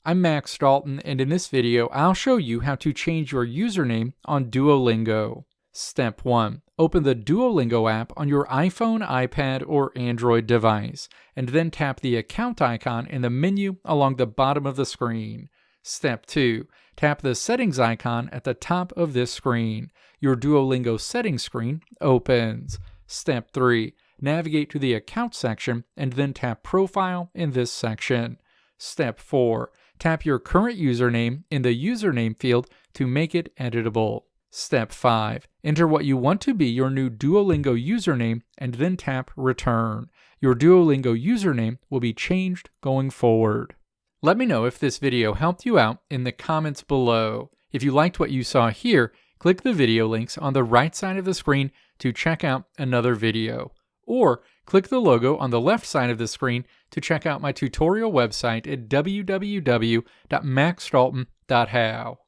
I'm Max Dalton, and in this video, I'll show you how to change your username on Duolingo. Step 1. Open the Duolingo app on your iPhone, iPad, or Android device, and then tap the account icon in the menu along the bottom of the screen. Step 2. Tap the settings icon at the top of this screen. Your Duolingo settings screen opens. Step 3. Navigate to the account section and then tap Profile in this section. Step 4. Tap your current username in the username field to make it editable. Step 5. Enter what you want to be your new Duolingo username and then tap Return. Your Duolingo username will be changed going forward. Let me know if this video helped you out in the comments below. If you liked what you saw here, click the video links on the right side of the screen to check out another video. Or click the logo on the left side of the screen to check out my tutorial website at www.maxdalton.how.